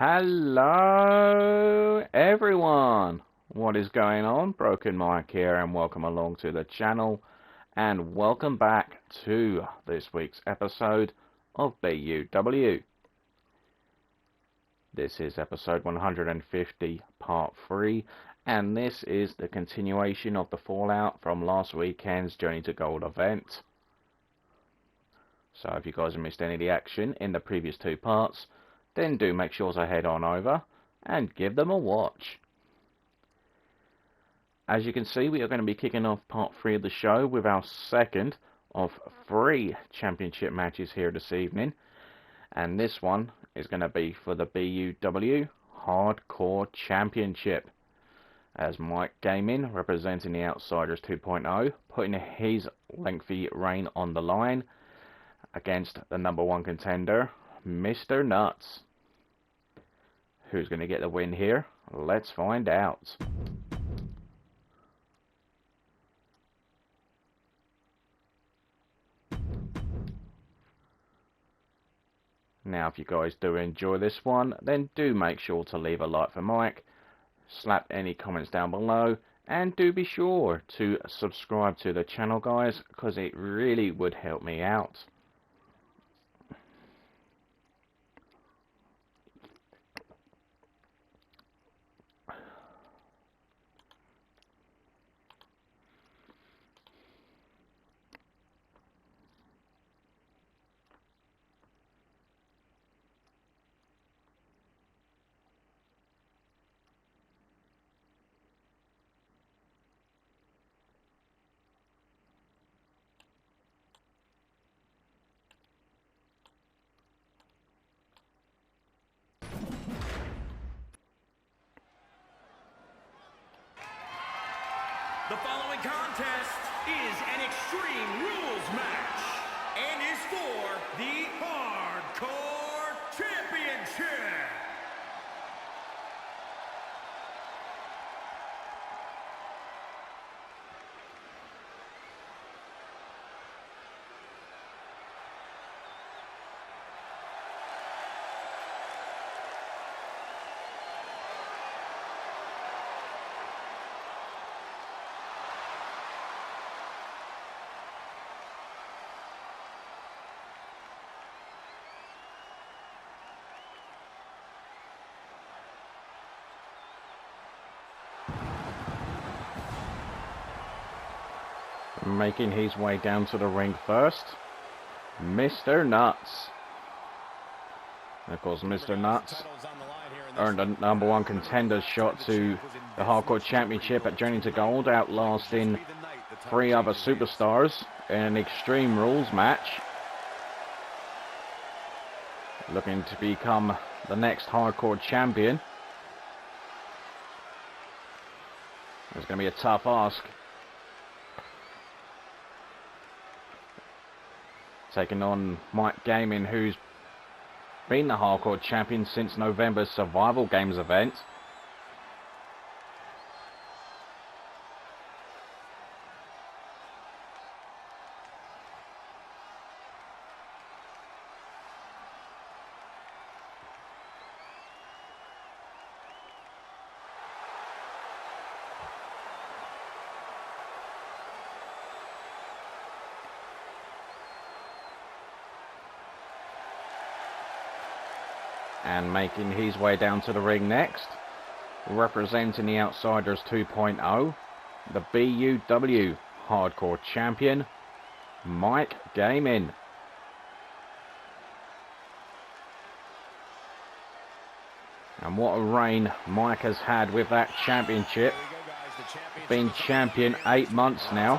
Hello everyone, what is going on? Broken Mike here, and welcome along to the channel, and welcome back to this week's episode of BUW. This is episode 150 part 3, and this is the continuation of the fallout from last weekend's Journey to Gold event. So if you guys have missed any of the action in the previous two parts, then do make sure to head on over and give them a watch. As you can see, we are going to be kicking off part 3 of the show with our second of 3 championship matches here this evening, and this one is going to be for the BUW Hardcore Championship, as Mike Gaming, representing the Outsiders 2.0, putting his lengthy reign on the line against the #1 contender, Mr. Nuts. Who's going to get the win here? Let's find out. Now, if you guys do enjoy this one, then do make sure to leave a like for Mike, slap any comments down below, and do be sure to subscribe to the channel, guys, because it really would help me out. The following contest is an Extreme Rules match and is for the Hardcore Championship. Making his way down to the ring first, Mr. Nuts. And of course, Mr. Nuts earned a #1 contender's shot to the Hardcore Championship at Journey to Gold, outlasting 3 other superstars in an Extreme Rules match. Looking to become the next Hardcore Champion. It's going to be a tough ask. Taking on Mike Gaming, who's been the Hardcore Champion since November's Survival Games event. And making his way down to the ring next, representing the Outsiders 2.0, the BUW Hardcore Champion, Mike Gaming. And what a reign Mike has had with that championship. Been champion 8 months now.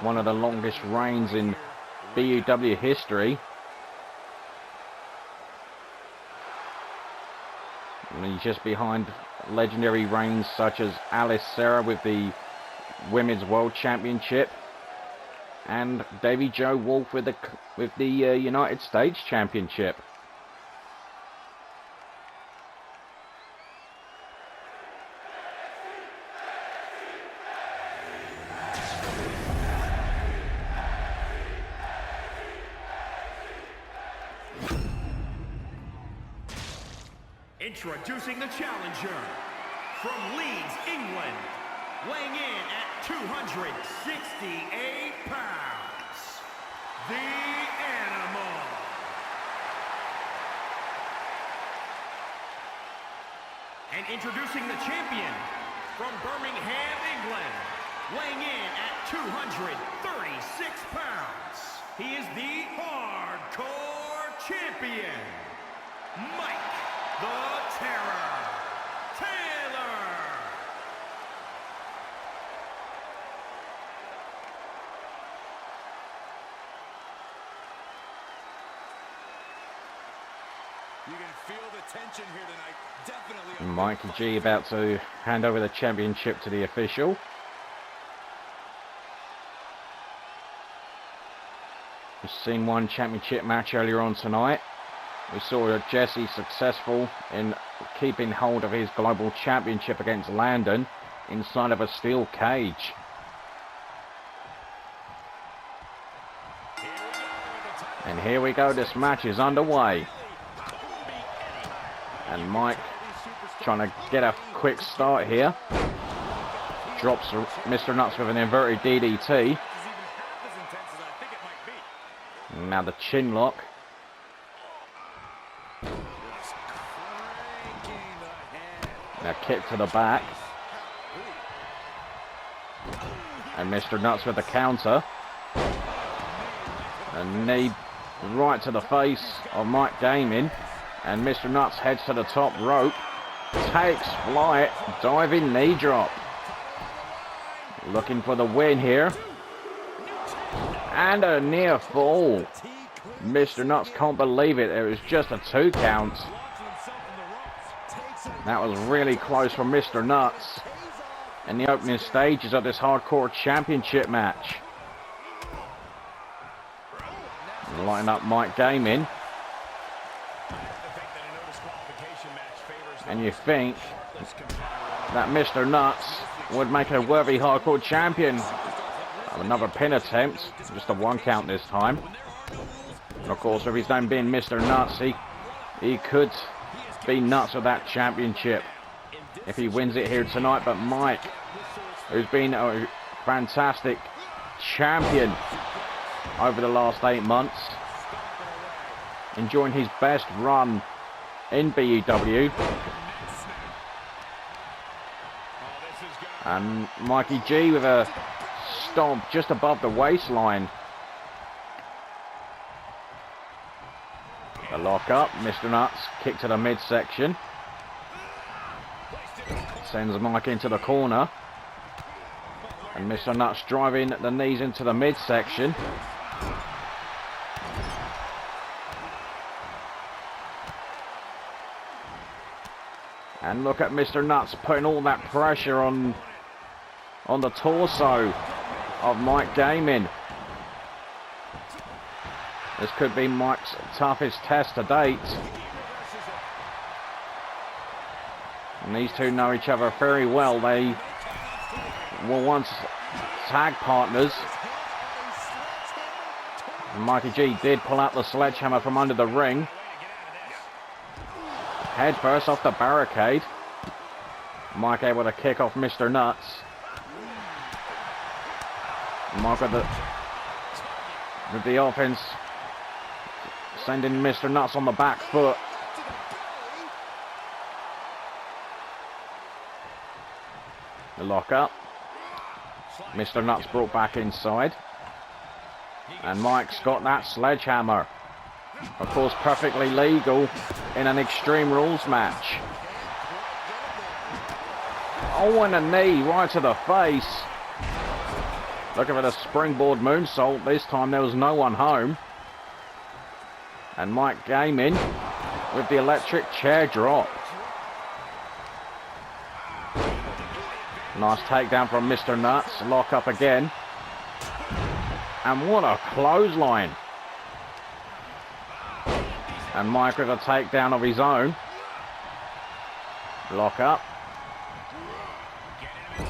One of the longest reigns in BUW history. And he's just behind legendary reigns such as Alice Sarah with the Women's World Championship, and Davy Joe Wolf with the United States Championship. Introducing the challenger from Leeds, England, weighing in at 268 pounds, the Animal. And introducing the champion from Birmingham, England, weighing in at 236 pounds, he is the Hardcore Champion, Mike the Terror Taylor. You can feel the tension here tonight. Definitely. Mikey G about to hand over the championship to the official. We've seen one championship match earlier on tonight. We saw Jesse successful in keeping hold of his global championship against Landon inside of a steel cage. And here we go, this match is underway. And Mike trying to get a quick start here. Drops Mr. Nuts with an inverted DDT. Now the chin lock. Now kick to the back. And Mr. Nuts with the counter. A knee right to the face of Mike Gaming. And Mr. Nuts heads to the top rope. Takes flight. Diving knee drop. Looking for the win here. And a near fall. Mr. Nuts can't believe it. It was just a 2 count. That was really close for Mr. Nuts in the opening stages of this Hardcore Championship match. Lighting up Mike Gaming. And you think that Mr. Nuts would make a worthy Hardcore Champion. Another pin attempt, just a 1 count this time. And of course, with his name being Mr. Nuts, he could be nuts with that championship if he wins it here tonight. But Mike, who's been a fantastic champion over the last 8 months, enjoying his best run in BUW. And Mikey G with a stomp just above the waistline. The lock up, Mr. Nuts, kick to the midsection. Sends Mike into the corner. And Mr. Nuts driving the knees into the midsection. And look at Mr. Nuts putting all that pressure on the torso of Mike Gaming. This could be Mike's toughest test to date. And these two know each other very well. They were once tag partners. And Mikey G did pull out the sledgehammer from under the ring. Head first off the barricade. Mike able to kick off Mr. Nuts. Mike with the offense, sending Mr. Nuts on the back foot. The lock up. Mr. Nuts brought back inside. And Mike's got that sledgehammer. Of course, perfectly legal in an Extreme Rules match. Oh, and a knee right to the face. Looking for the springboard moonsault. This time there was no one home. And Mike Gaming with the electric chair drop. Nice takedown from Mr. Nuts. Lock up again. And what a clothesline. And Mike with a takedown of his own. Lock up.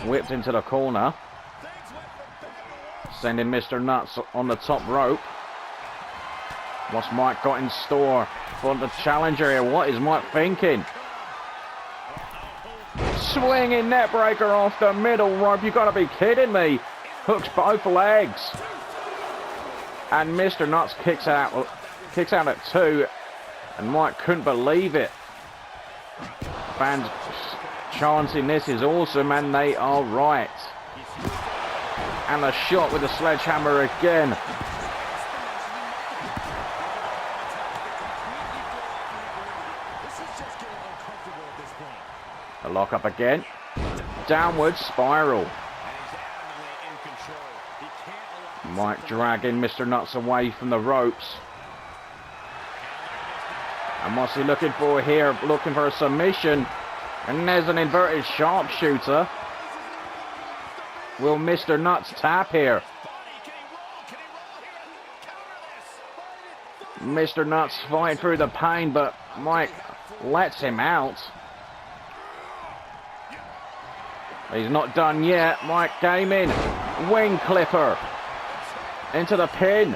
Whipped into the corner. Sending Mr. Nuts on the top rope. What's Mike got in store for the challenger here? What is Mike thinking? Swinging neckbreaker off the middle rope. You gotta be kidding me. Hooks both legs. And Mr. Nuts kicks out at 2. And Mike couldn't believe it. Fans chanting this is awesome, and they are right. And a shot with the sledgehammer again. A lock up again. Downward spiral. Mike dragging Mr. Nuts away from the ropes. And what's he looking for here? Looking for a submission. And there's an inverted sharpshooter. Will Mr. Nuts tap here? Mr. Nuts fighting through the pain, but Mike lets him out. He's not done yet. Mike came in. Wing clipper. Into the pin.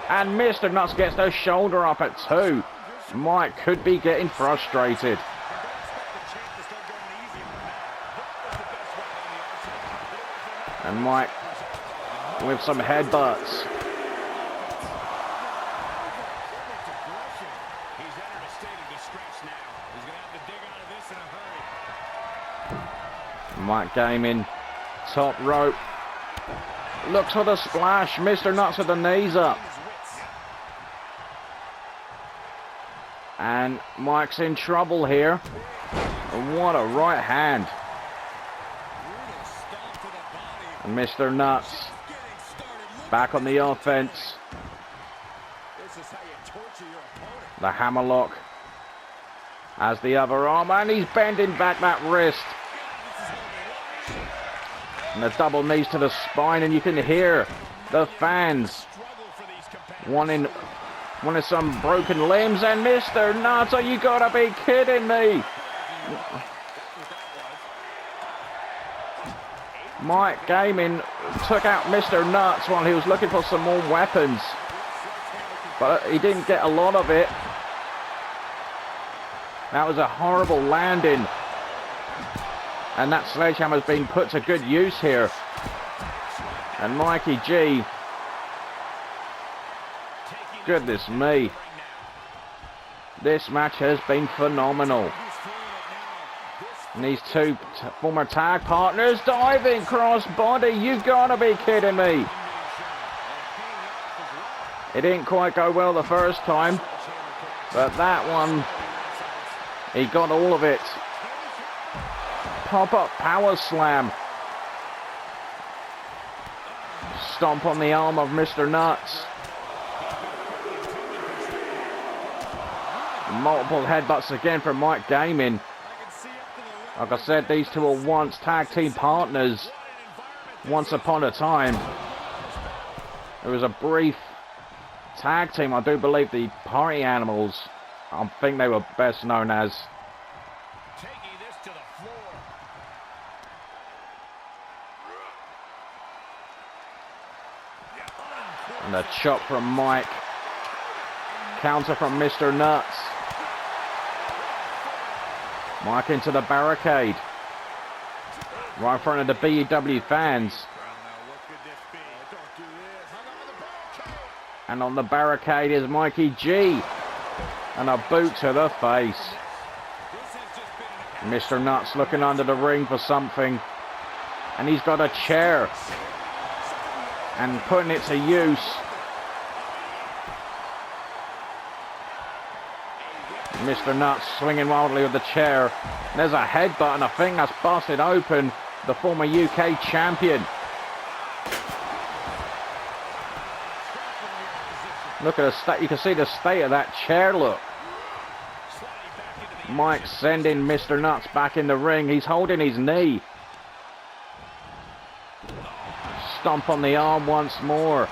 And Mr. Nuts gets the shoulder up at 2. Mike could be getting frustrated. And Mike with some headbutts. Mike Gaiman, top rope. Looks for the splash. Mr. Nuts with the knees up. And Mike's in trouble here. What a right hand. And Mr. Nuts back on the offense. The hammerlock as the other arm, and he's bending back that wrist. And the double knees to the spine, and you can hear the fans wanting some broken limbs. And Mr. Nuts, you gotta be kidding me. Mike Gaiman took out Mr. Nuts while he was looking for some more weapons, but he didn't get a lot of it. That was a horrible landing, and that sledgehammer's been put to good use here. And Mikey G, goodness me, this match has been phenomenal. And these two former tag partners diving crossbody. You gotta be kidding me. It didn't quite go well the first time, but that one, he got all of it. Pop-up power slam. Stomp on the arm of Mr. Nuts. Multiple headbutts again from Mike Gaiman. Like I said, these two were once tag team partners. Once upon a time. There was a brief tag team, I do believe the Party Animals, I think they were best known as. And a chop from Mike. Counter from Mr. Nuts. Mike into the barricade. Right in front of the BUW fans. And on the barricade is Mikey G. And a boot to the face. Mr. Nuts looking under the ring for something. And he's got a chair. And putting it to use. Mr. Nuts swinging wildly with the chair. There's a headbutt, and I think that's busted open the former UK champion. Look at the state. You can see the state of that chair, look. Mike sending Mr. Nuts back in the ring. He's holding his knee. Stomp on the arm once more.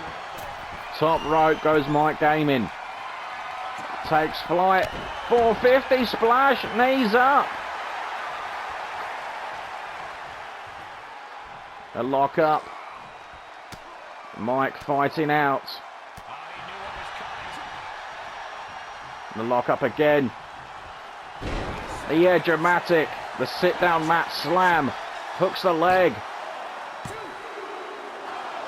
Top rope goes Mike Gaiman. Takes flight. 450 splash. Knees up. A lock up. Mike fighting out. The lock up again. Yeah, dramatic. The sit-down mat slam. Hooks the leg.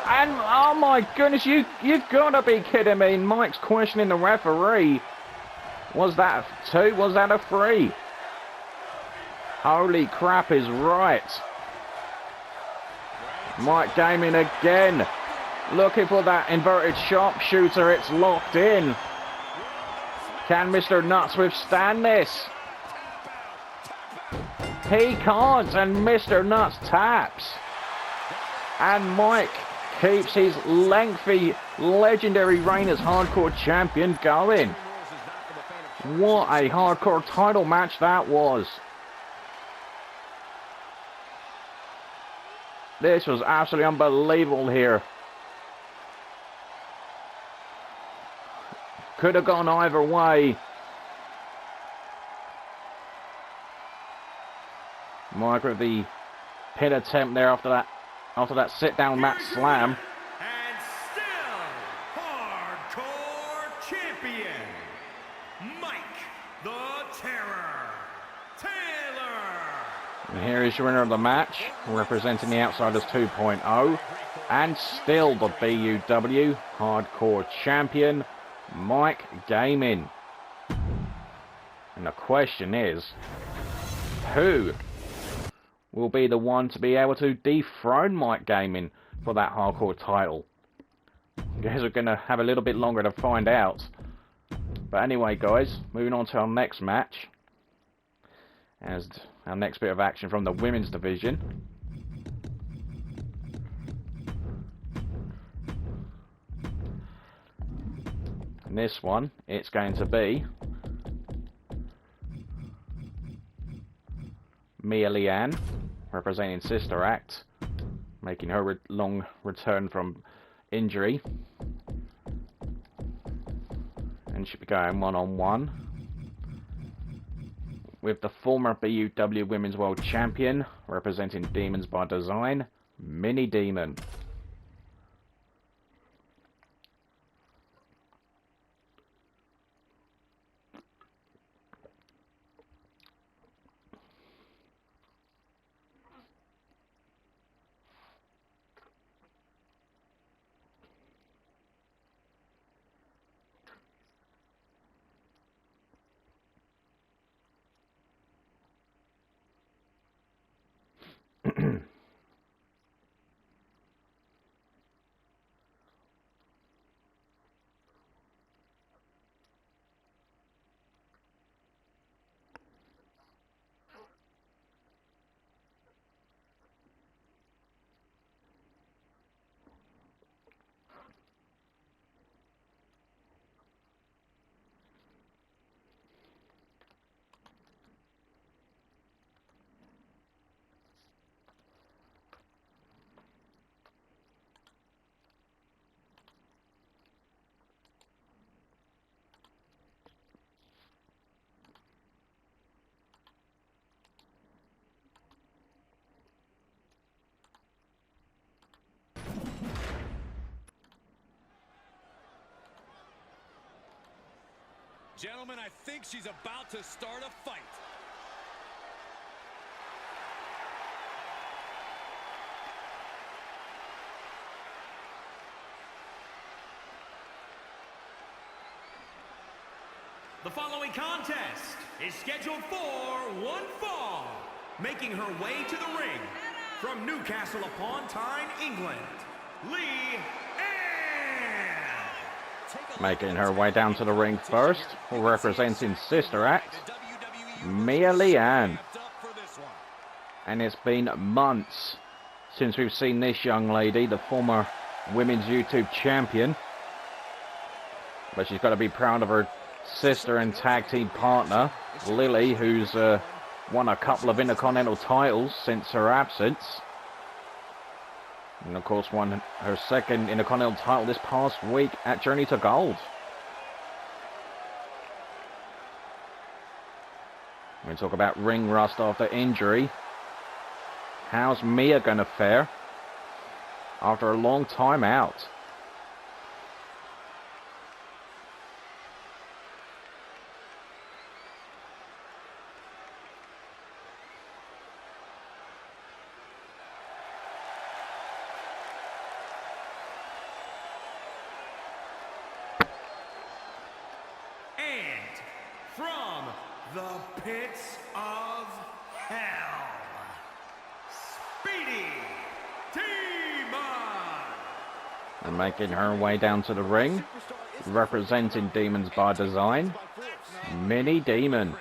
And, oh my goodness, you've got to be kidding me. Mike's questioning the referee. Was that a 2? Was that a 3? Holy crap is right. Mike Gaming again. Looking for that inverted sharpshooter. It's locked in. Can Mr. Nuts withstand this? He can't, and Mr. Nuts taps. And Mike keeps his lengthy, legendary reign as hardcore champion going. What a hardcore title match that was. This was absolutely unbelievable here. Could have gone either way. Mike with the pin attempt there after that sit-down mat slam. And still hardcore champion, Mike the Terror Taylor. And here is your winner of the match, representing the Outsiders 2.0, and still the BUW hardcore champion, Mike Gaming. And the question is, who will be the one to be able to dethrone Mike Gaming for that hardcore title? Guess we're going to have a little bit longer to find out. But anyway, guys, moving on to our next match. As our next bit of action from the women's division. And this one, it's going to be Mia Leanne, representing Sister Act, making her long return from injury. And she'll be going one-on-one with the former BUW Women's World Champion, representing Demons by Design, Mini Demon. Gentlemen, I think she's about to start a fight. The following contest is scheduled for one fall. Making her way to the ring from Newcastle upon Tyne, England, Lee Ann. Making her way down to the ring first, representing Sister Act, Mia Leanne. And it's been months since we've seen this young lady, the former women's YouTube champion. But she's got to be proud of her sister and tag team partner, Lily, who's won a couple of Intercontinental titles since her absence. And of course won her second Intercontinental title this past week at Journey to Gold. We talk about ring rust after injury. How's Mia going to fare after a long time out? from the pits of hell, Speedy Demon. And making her way down to the ring, representing Demons by Design, Mini Demon.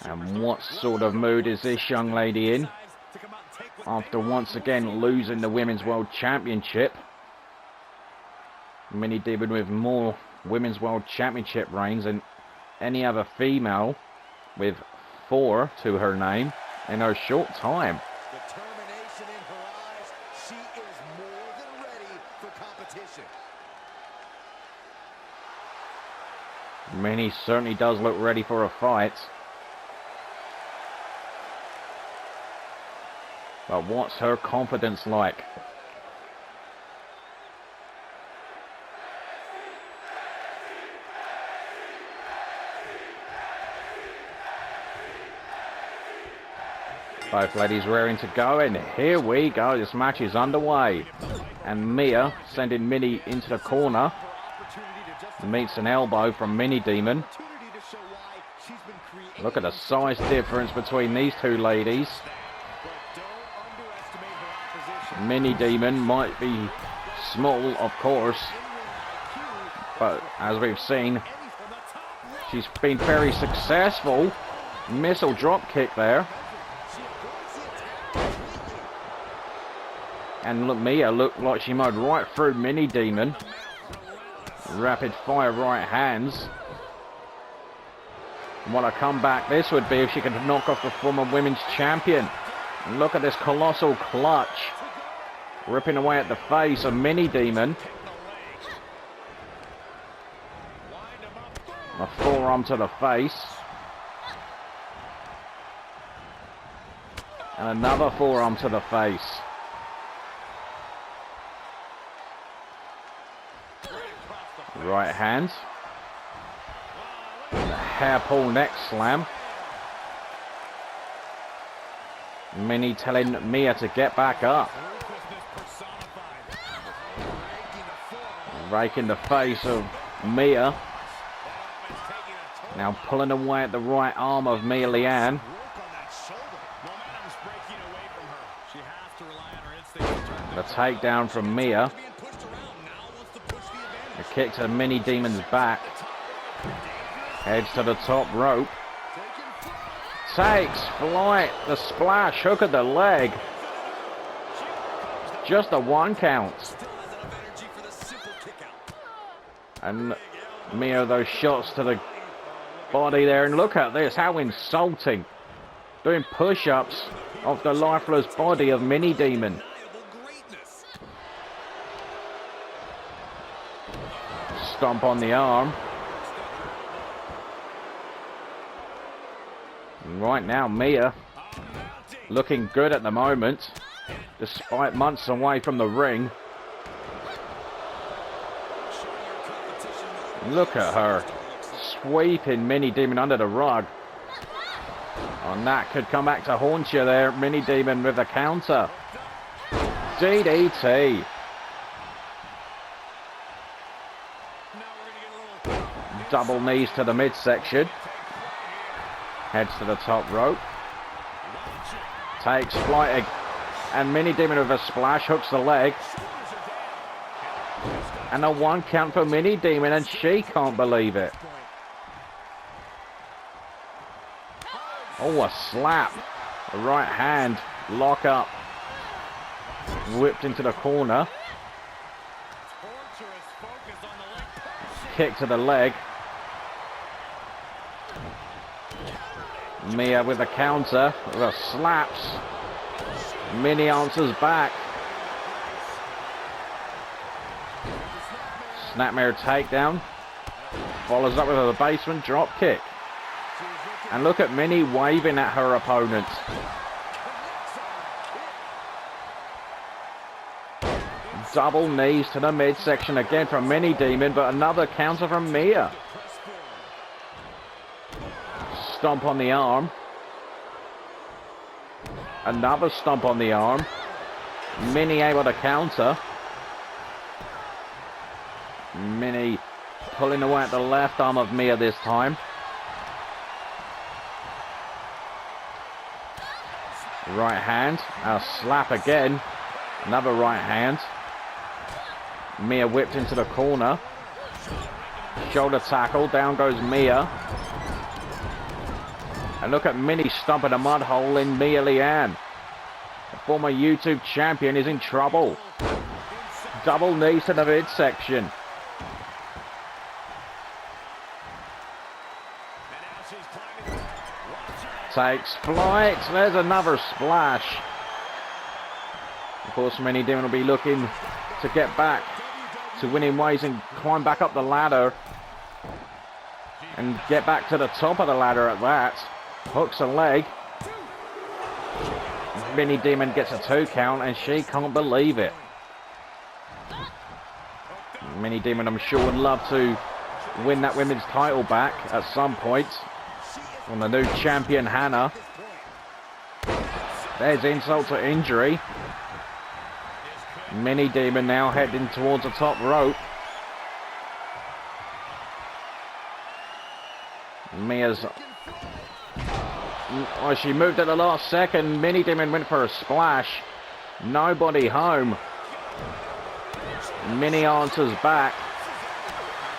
And what sort of mood is this young lady in? After once again losing the Women's World Championship. Mini Demon with more Women's World Championship reigns than any other female, with 4 to her name in her short time. Determination in her eyes. She is more than ready for competition. Mini certainly does look ready for a fight. But what's her confidence like? Both ladies raring to go, and here we go. This match is underway. And Mia sending Mini into the corner. Meets an elbow from Mini Demon. Look at the size difference between these two ladies. Mini Demon might be small, of course, but as we've seen, she's been very successful. Missile drop kick there. And look, Mia looked like she mowed right through Mini Demon. Rapid fire right hands. What a comeback this would be if she could knock off the former women's champion. And look at this colossal clutch. Ripping away at the face of Mini Demon. A forearm to the face. And another forearm to the face. Right hand. The hair pull neck slam. Mini telling Mia to get back up. Raking the face of Mia. Now pulling away at the right arm of Mia Leanne. The takedown from Mia. A kick to Mini Demon's back. Heads to the top rope. Takes flight. The splash. Hook of the leg. Just a 1 count. And Mia, those shots to the body there. And look at this. How insulting. Doing push-ups off the lifeless body of Mini Demon. Stomp on the arm. And right now, Mia looking good at the moment, despite months away from the ring. Look at her sweeping Mini Demon under the rug. And that could come back to haunt you there. Mini Demon with a counter. DDT. Double knees to the midsection. Heads to the top rope. Takes flight. And Mini Demon with a splash. Hooks the leg. And a 1 count for Mini Demon. And she can't believe it. Oh, a slap. A right hand. Lock up. Whipped into the corner. Kick to the leg. Mia with a counter. The slaps. Mini answers back. Snapmare takedown. Follows up with a basement drop kick. And look at Mini waving at her opponent. Double knees to the midsection again from Mini Demon, but another counter from Mia. Stomp on the arm. Another stomp on the arm. Mini able to counter. Mini pulling away at the left arm of Mia this time. Right hand, a slap again, another right hand. Mia whipped into the corner. Shoulder tackle, down goes Mia. And look at Minnie stomping a mud hole in Mia Leanne. The former YouTube champion is in trouble. Double knees to the midsection. Takes flight. There's another splash. Of course, Minnie Demon will be looking to get back to winning ways and climb back up the ladder. And get back to the top of the ladder at that. Hooks a leg. Minnie Demon gets a 2 count and she can't believe it. Minnie Demon, I'm sure, would love to win that women's title back at some point. On the new champion, Hannah. There's insult to injury. Minnie Demon now heading towards the top rope. Mia's... Oh, she moved at the last second. Minnie Demon went for a splash. Nobody home. Minnie answers back.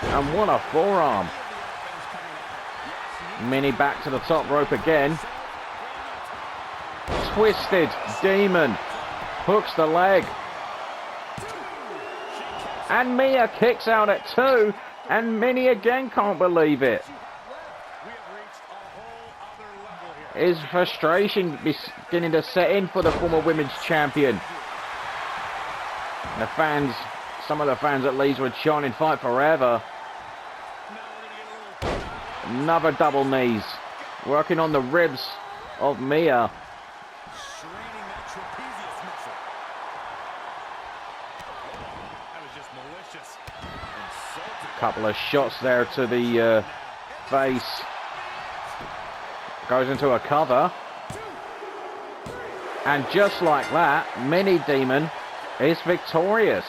And what a forearm. Minnie back to the top rope again. Twisted Demon. Hooks the leg. And Mia kicks out at 2. And Minnie again can't believe it. Is frustration beginning to set in for the former women's champion? The fans, some of the fans at least, were chanting "Fight Forever." Another double knees, working on the ribs of Mia. Couple of shots there to the face. Goes into a cover. And just like that, Minnie Demon is victorious.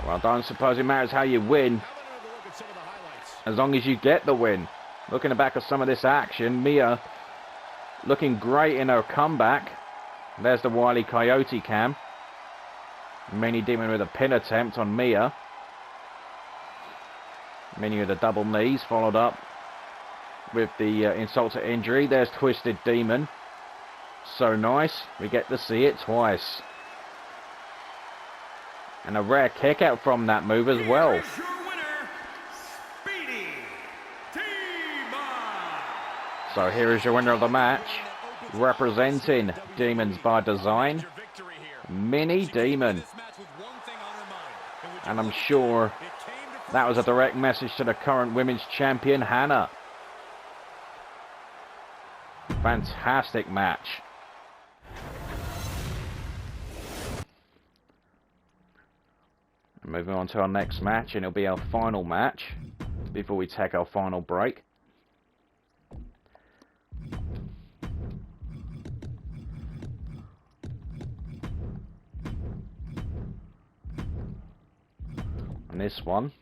Well, I don't suppose it matters how you win, as long as you get the win. Looking back at some of this action, Mia looking great in her comeback. There's the Wile E. Coyote cam. Minnie Demon with a pin attempt on Mia. Minnie with a double knees, followed up with the insult to injury. There's Twisted Demon. So nice. We get to see it twice. And a rare kick out from that move as well. So here is your winner of the match, representing Demons by Design, Minnie Demon. And I'm sure that was a direct message to the current women's champion, Hannah. Fantastic match. Moving on to our next match, and it'll be our final match before we take our final break. And this one,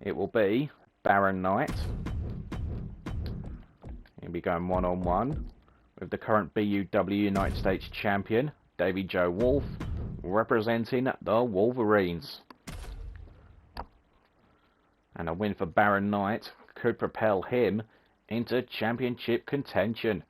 it will be Baron Knight. He'll be going one-on-one with the current BUW United States champion, Davy Joe Wolf, representing the Wolverines. And a win for Baron Knight could propel him into championship contention.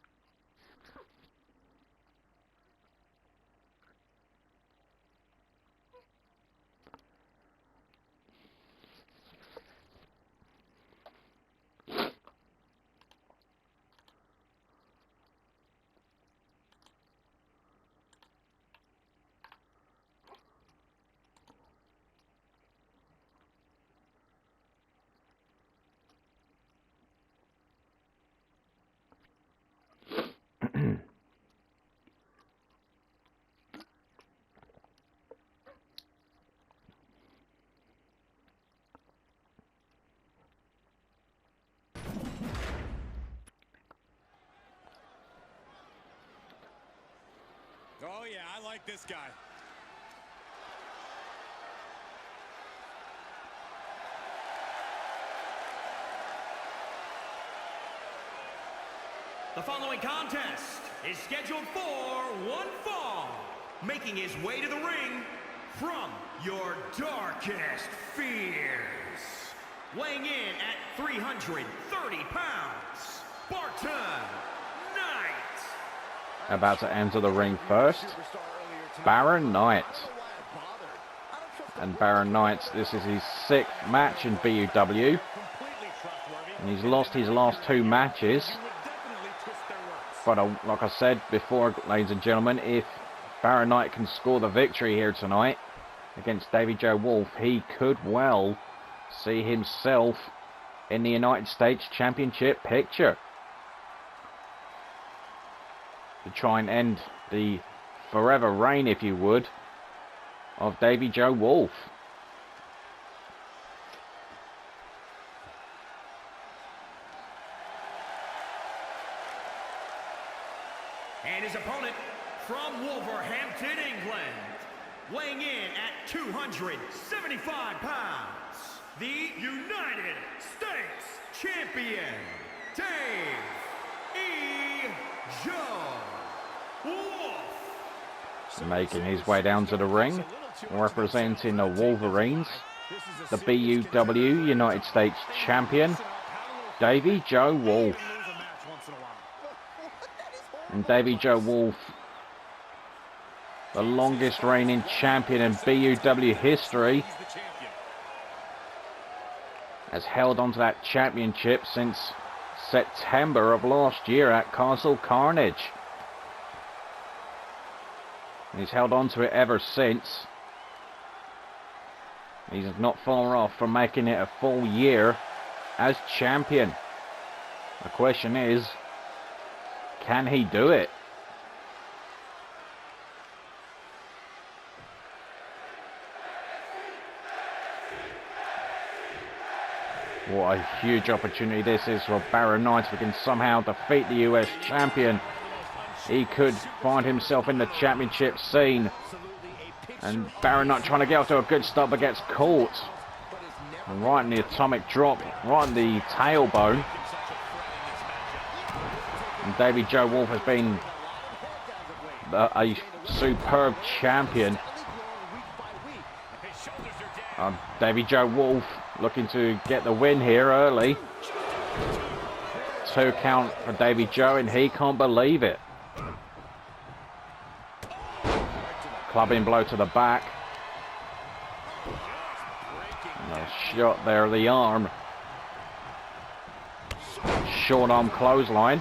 Oh yeah, I like this guy. The following contest is scheduled for one fall. Making his way to the ring from your darkest fears. Weighing in at 330 pounds, Barton Knight. About to enter the ring first, Baron Knight. And Baron Knight, this is his 6th match in BUW. And he's lost his last 2 matches. But like I said before, ladies and gentlemen, if Baron Knight can score the victory here tonight against Davy Joe Wolf, he could well see himself in the United States Championship picture. To try and end the forever reign, if you would, of Davy Joe Wolf. And his opponent from Wolverhampton, England, weighing in at 275 pounds, the United States Champion, Dave E. Joe Wolf. Making his way down to the ring, representing the Wolverines, the BUW United States Champion, Davy Joe Wolf. And Davy Joe Wolf, the longest reigning champion in BUW history, has held on to that championship since September of last year at Castle Carnage. And he's held on to it ever since. He's not far off from making it a full year as champion. The question is, can he do it? What a huge opportunity this is for Baron Knight. If he can somehow defeat the US champion, he could find himself in the championship scene. And Baron Knight trying to get off to a good start, but gets caught. And right in the atomic drop, right in the tailbone. And Davy Joe Wolf has been a superb champion. Davy Joe Wolf looking to get the win here early. 2 count for Davy Joe, and he can't believe it. Clubbing blow to the back. And a shot there of the arm. Short arm clothesline.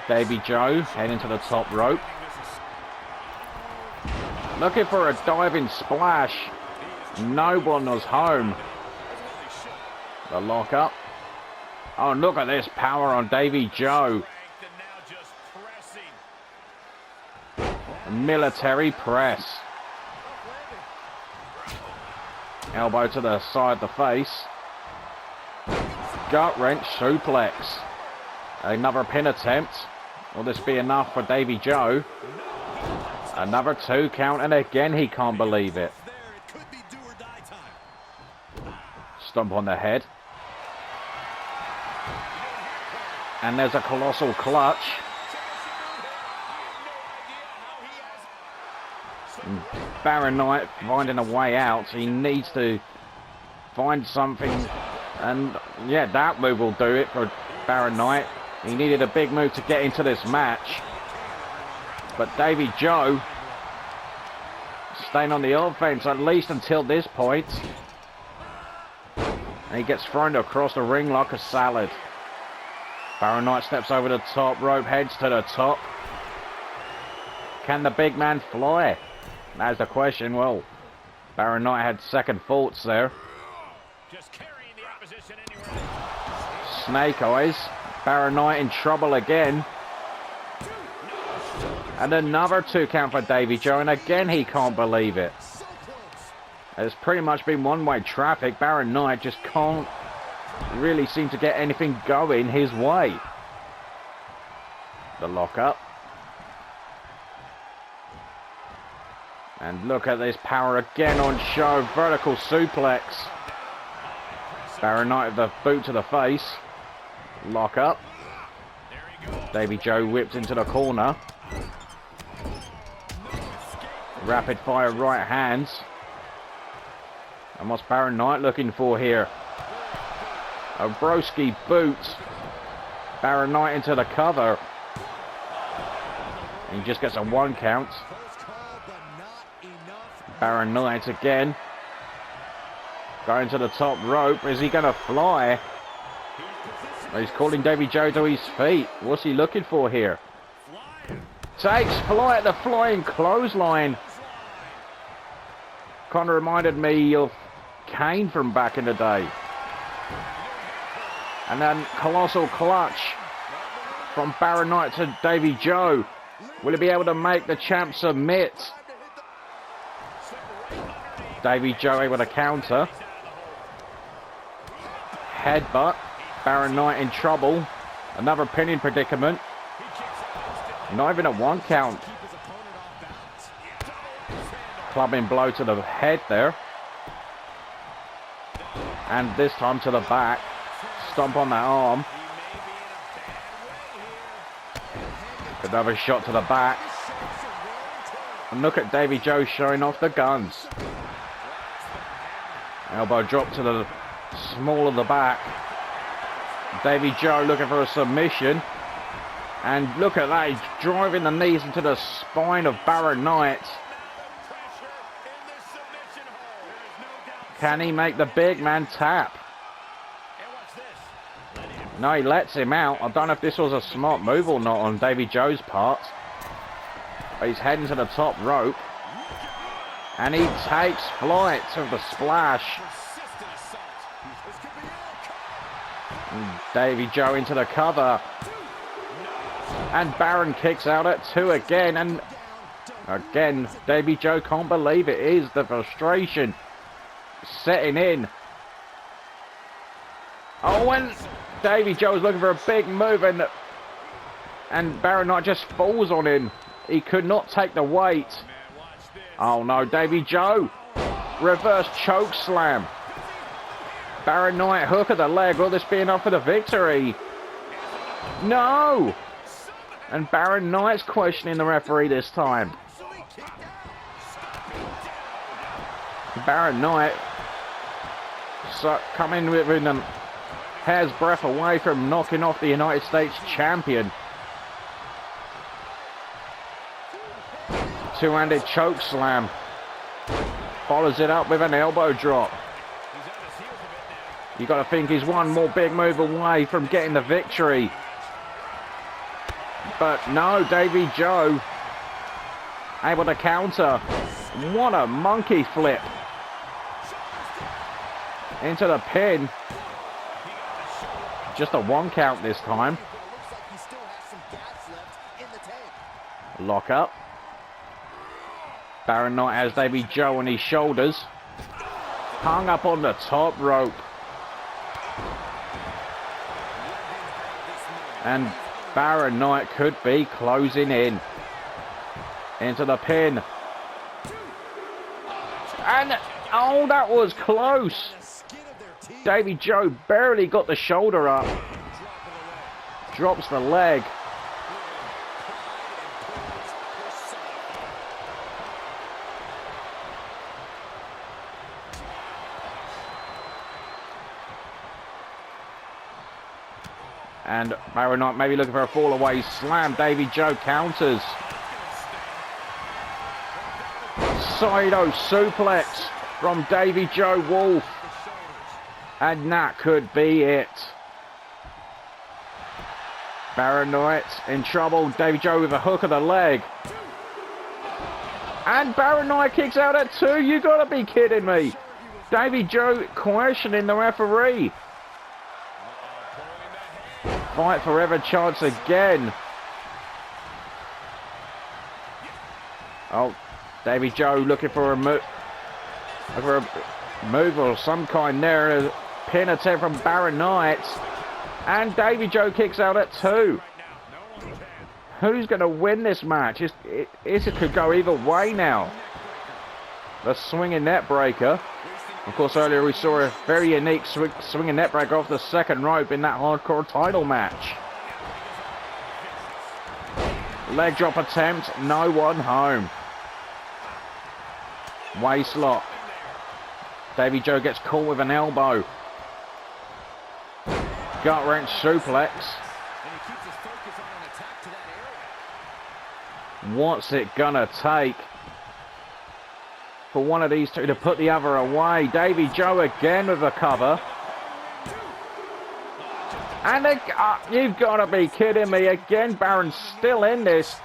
Davy Joe heading to the top rope. Looking for a diving splash. No one was home. The lock up. Oh, look at this power on Davy Joe. Military press. Elbow to the side of the face. Gut wrench suplex. Another pin attempt. Will this be enough for Davy Joe? Another 2 count, and again he can't believe it. Stomp on the head. And there's a colossal clutch. And Baron Knight finding a way out. He needs to find something. And yeah, that move will do it for Baron Knight. He needed a big move to get into this match. But Davy Joe staying on the offense, at least until this point. And he gets thrown across the ring like a salad. Baron Knight steps over the top rope, heads to the top. Can the big man fly? That's the question. Well, Baron Knight had second thoughts there. Snake eyes. Baron Knight in trouble again. And another 2 count for Davy Joe, and again he can't believe it. It's pretty much been one-way traffic. Baron Knight just can't really seem to get anything going his way. The lock-up. And look at this power again on show. Vertical suplex. Baron Knight with the boot to the face. Lock up. Davy Joe whipped into the corner. Rapid fire right hands. And what's Baron Knight looking for here? A broski boot. Baron Knight into the cover. And he just gets a 1 count. Baron Knight again. Going to the top rope. Is he going to fly? He's calling Davy Joe to his feet. What's he looking for here? Takes flight, the flying clothesline. Kind of reminded me of Kane from back in the day. And then colossal clutch from Baron Knight to Davy Joe. Will he be able to make the champ submit? Davy Joe able to counter. Headbutt. Baron Knight in trouble. Another pinning predicament. Not even a 1 count. Clubbing blow to the head there. And this time to the back. Stomp on that arm. Another shot to the back. And look at Davy Joe showing off the guns. Elbow drop to the small of the back. Davy Joe looking for a submission. And look at that, he's driving the knees into the spine of Baron Knight. Can he make the big man tap? No, he lets him out. I don't know if this was a smart move or not on Davy Joe's part. But he's heading to the top rope. And he takes flight to the splash. And Davy Joe into the cover. And Baron kicks out at 2 again. And again, Davy Joe can't believe it is the frustration setting in. Oh, and Davy Joe's looking for a big move, and Baron Knight just falls on him. He could not take the weight. Oh no, Davy Joe. Reverse choke slam. Baron Knight hook of the leg. Will this be enough for the victory? No! And Baron Knight's questioning the referee this time. Baron Knight coming within a hair's breadth away from knocking off the United States champion. Two-handed choke slam. Follows it up with an elbow drop. You got to think he's one more big move away from getting the victory. But no, Davy Joe able to counter. What a monkey flip. Into the pin. Just a 1 count this time. Lock up. Baron Knight has Davy Joe on his shoulders. Hung up on the top rope. And Baron Knight could be closing in. Into the pin. And, oh, that was close. Davy Joe barely got the shoulder up. Drops the leg. And Baron Knight maybe looking for a fall away slam. Davy Joe counters. Sido suplex from Davy Joe Wolf. And that could be it. Baron Knight in trouble. Davy Joe with a hook of the leg. And Baron Knight kicks out at 2. You gotta be kidding me. Davy Joe questioning the referee. Fight forever chance again. Oh, Davy Joe looking for a move or some kind there. A pin attempt from Baron Knight. And Davy Joe kicks out at 2. Who's going to win this match? It could go either way now. The swinging net breaker. Of course, earlier we saw a very unique swinging net breaker off the second rope in that hardcore title match. Leg drop attempt, no one home. Waist lock. Davy Joe gets caught with an elbow. Gut wrench suplex. What's it gonna take for one of these two to put the other away? Davy Joe again with a cover. And you've got to be kidding me. Again, Baron's still in this.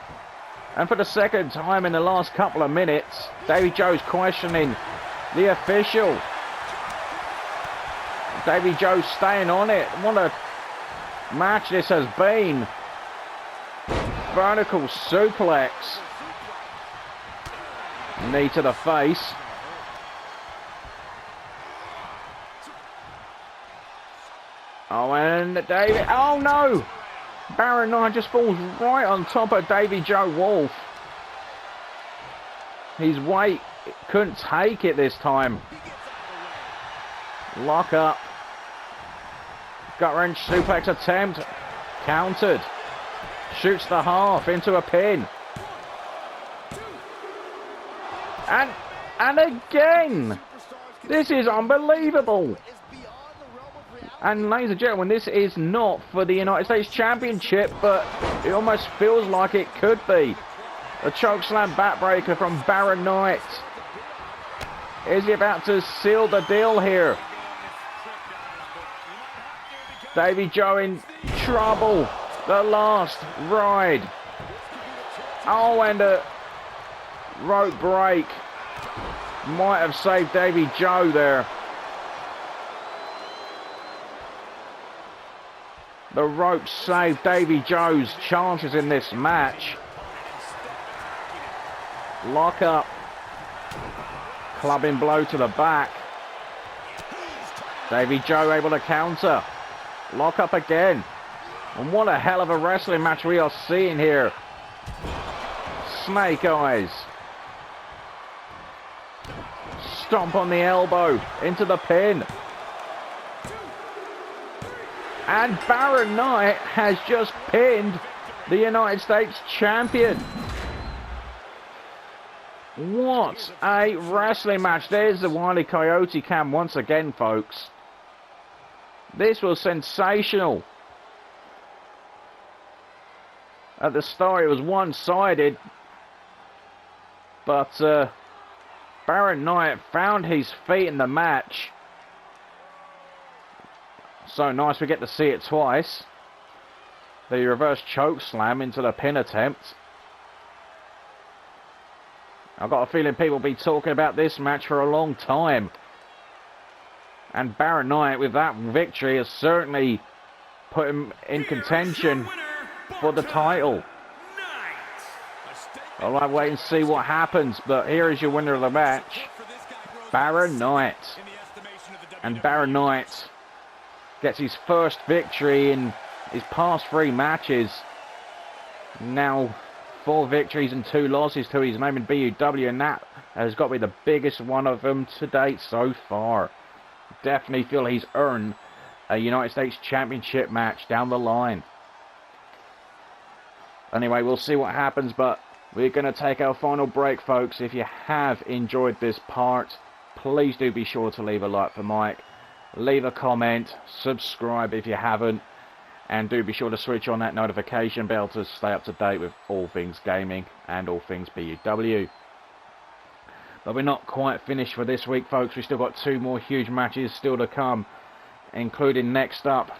And for the second time in the last couple of minutes, Davy Joe's questioning the official. Davy Joe staying on it. What a match this has been. Vertical suplex. Knee to the face. Oh, and Davy. Oh no! Baron Knight just falls right on top of Davy Joe Wolf. His weight couldn't take it this time. Lock up. Gut wrench suplex attempt. Countered. Shoots the half into a pin. And again. This is unbelievable. And ladies and gentlemen, this is not for the United States Championship, but it almost feels like it could be. A chokeslam backbreaker from Baron Knight. Is he about to seal the deal here? Davy Joe in trouble. The last ride. Oh, and a rope break. Might have saved Davy Joe there. The rope saved Davy Joe's chances in this match. Lock up. Clubbing blow to the back. Davy Joe able to counter. Lock up again. And what a hell of a wrestling match we are seeing here. Snake eyes. Stomp on the elbow. Into the pin. And Baron Knight has just pinned the United States Champion. What a wrestling match. There's the Wile E. Coyote cam once again, folks. This was sensational. At the start, it was one-sided. But Baron Knight found his feet in the match. So nice we get to see it twice. The reverse choke slam into the pin attempt. I've got a feeling people will be talking about this match for a long time. And Baron Knight with that victory has certainly put him in contention for the title. I'll have to wait and see what happens, but here is your winner of the match, Baron Knight. And Baron Knight gets his first victory in his past 3 matches. Now 4 victories and 2 losses to his name in BUW, and that has got to be the biggest one of them to date so far. Definitely feel he's earned a United States Championship match down the line. Anyway, we'll see what happens, but we're going to take our final break, folks. If you have enjoyed this part, please do be sure to leave a like for Mike. Leave a comment, subscribe if you haven't, and do be sure to switch on that notification bell to stay up to date with all things gaming and all things BUW. But we're not quite finished for this week, folks. We've still got 2 more huge matches still to come, including next up.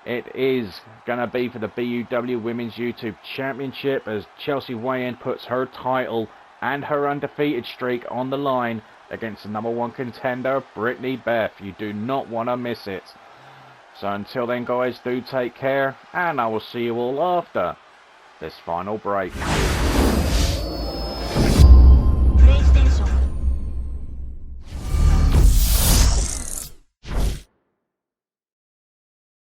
It is going to be for the BUW Women's YouTube Championship as Chelsea Wayne puts her title and her undefeated streak on the line against the #1 contender, Brittany Beth. You do not want to miss it. So until then, guys, do take care, and I will see you all after this final break.